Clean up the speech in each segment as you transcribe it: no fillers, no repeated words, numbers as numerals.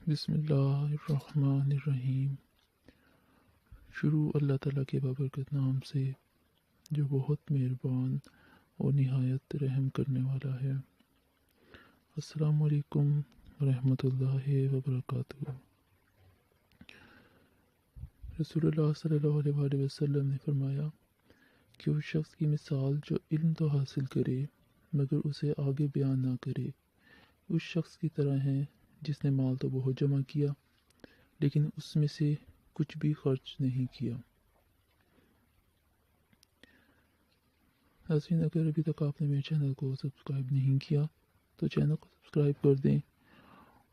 بسم اللہ الرحمن الرحیم۔ شروع اللہ تعالیٰ کے بابرکت نام سے جو بہت مہربان اور نہایت رحم کرنے والا ہے۔ السلام علیکم ورحمۃ اللہ وبرکاتہ۔ رسول اللہ صلی اللہ علیہ وآلہ وسلم نے فرمایا کہ اس شخص کی مثال جو علم تو حاصل کرے مگر اسے آگے بیان نہ کرے، اس شخص کی طرح ہے جس نے مال تو بہت جمع کیا لیکن اس میں سے کچھ بھی خرچ نہیں کیا۔ ناظرین، اگر ابھی تک آپ نے میرے چینل کو سبسکرائب نہیں کیا تو چینل کو سبسکرائب کر دیں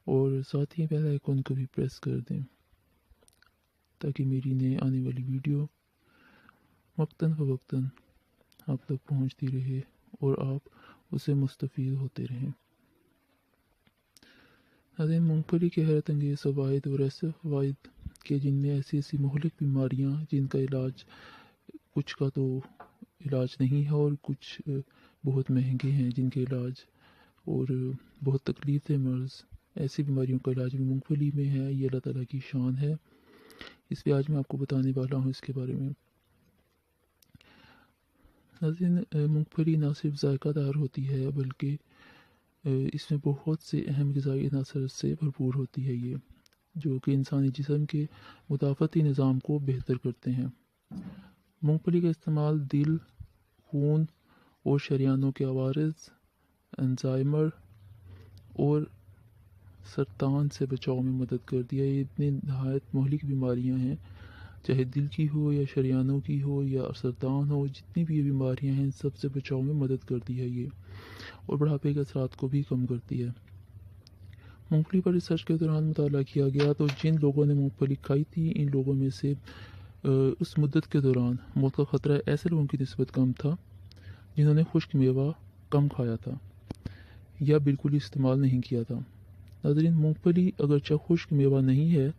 اور ساتھ ہی بیل آئیکن کو بھی پریس کر دیں تاکہ میری نئے آنے والی ویڈیو وقتاً فوقتاً آپ تک پہنچتی رہے اور آپ اسے مستفید ہوتے رہیں۔ ناظرین، مونگ پھلی کے حیرت انگیز فوائد اور ایسے فوائد کہ جن میں ایسی مہلک بیماریاں جن کا علاج کچھ کا تو علاج نہیں ہے اور کچھ بہت مہنگے ہیں جن کے علاج اور بہت تکلیف دہ مرض، ایسی بیماریوں کا علاج بھی مونگ پھلی میں ہے۔ یہ اللہ تعالیٰ کی شان ہے، اس لیے آج میں آپ کو بتانے والا ہوں اس کے بارے میں۔ ناظرین، مونگ پھلی نہ صرف ذائقہ دار ہوتی ہے بلکہ اس میں بہت سے اہم غذائی عناصر سے بھرپور ہوتی ہے، یہ جو کہ انسانی جسم کے مدافعتی نظام کو بہتر کرتے ہیں۔ مونگ پھلی کا استعمال دل، خون اور شریانوں کے عوارض، الزائمر اور سرطان سے بچاؤ میں مدد کرتی ہے۔ یہ اتنی نہایت مہلک بیماریاں ہیں، چاہے دل کی ہو یا شریانوں کی ہو یا سرطان ہو، جتنی بھی یہ بیماریاں ہیں ان سب سے بچاؤ میں مدد کرتی ہے یہ، اور بڑھاپے کے اثرات کو بھی کم کرتی ہے۔ مونگ پھلی پر ریسرچ کے دوران مطالعہ کیا گیا تو جن لوگوں نے مونگ پھلی کھائی تھی ان لوگوں میں سے اس مدت کے دوران موت کا خطرہ ایسے لوگوں کی نسبت کم تھا جنہوں نے خشک میوہ کم کھایا تھا یا بالکل استعمال نہیں کیا تھا۔ ناظرین، مونگ پھلی اگرچہ خشک میوہ نہیں ہے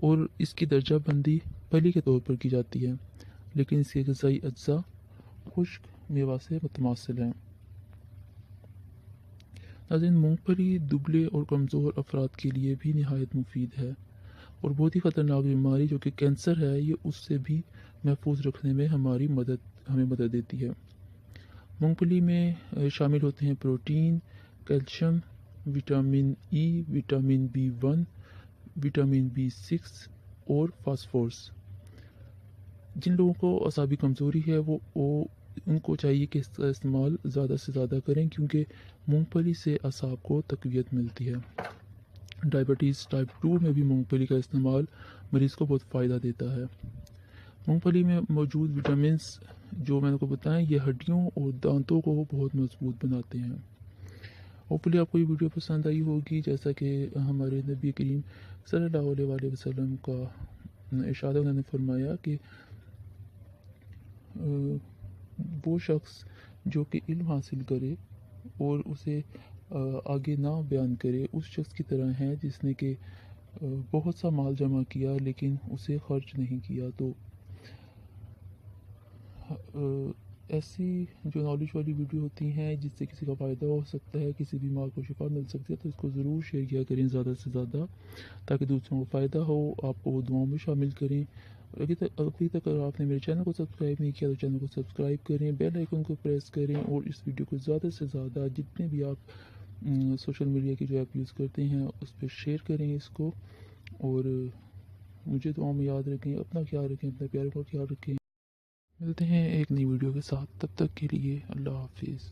اور اس کی درجہ بندی پھلی کے طور پر کی جاتی ہے، لیکن اس کے غذائی اجزاء خشک میوہ سے متماثل ہیں۔ ناظرین، مونگ پھلی دبلے اور کمزور افراد کے لیے بھی نہایت مفید ہے اور بہت ہی خطرناک بیماری جو کہ کینسر ہے یہ اس سے بھی محفوظ رکھنے میں ہمیں مدد دیتی ہے۔ مونگ پھلی میں شامل ہوتے ہیں protein, calcium, vitamin E, vitamin B1، vitamin B6 اور فاسفورس۔ جن لوگوں کو اعصابی کمزوری ہے وہ ان کو چاہیے کہ اس کا استعمال زیادہ سے زیادہ کریں کیونکہ مونگ پھلی سے اعصاب کو تقویت ملتی ہے۔ ڈائبٹیز ٹائپ 2 میں بھی مونگ پھلی کا استعمال مریض کو بہت فائدہ دیتا ہے۔ مونگ پھلی میں موجود وٹامنس جو میں نے کو بتائیں یہ ہڈیوں اور دانتوں کو بہت مضبوط بناتے ہیں۔ ہوپفلی آپ کو یہ ویڈیو پسند آئی ہوگی، جیسا کہ ہمارے نبی کریم صلی اللہ علیہ وآلہ وسلم کا ارشاد، انہوں نے فرمایا کہ وہ شخص جو کہ علم حاصل کرے اور اسے آگے نہ بیان کرے اس شخص کی طرح ہے جس نے کہ بہت سا مال جمع کیا لیکن اسے خرچ نہیں کیا۔ تو ایسی جو نالج والی ویڈیو ہوتی ہیں جس سے کسی کا فائدہ ہو سکتا ہے، کسی بیمار کو شفا مل سکتی ہے، تو اس کو ضرور شیئر کیا کریں زیادہ سے زیادہ تاکہ دوسروں کو فائدہ ہو، آپ کو وہ دعاؤں میں شامل کریں۔ ابھی تک اگر آپ نے میرے چینل کو سبسکرائب نہیں کیا تو چینل کو سبسکرائب کریں، بیل آئیکن کو پریس کریں اور اس ویڈیو کو زیادہ سے زیادہ جتنے بھی آپ سوشل میڈیا کی جو ایپ یوز کرتے ہیں اس پہ شیئر کریں اس کو، اور مجھے دعاؤں میں یاد رکھیں، اپنا خیال رکھیں، اپنے پیاروں کا خیال رکھیں۔ ملتے ہیں ایک نئی ویڈیو کے ساتھ، تب تک کے لیے اللہ حافظ۔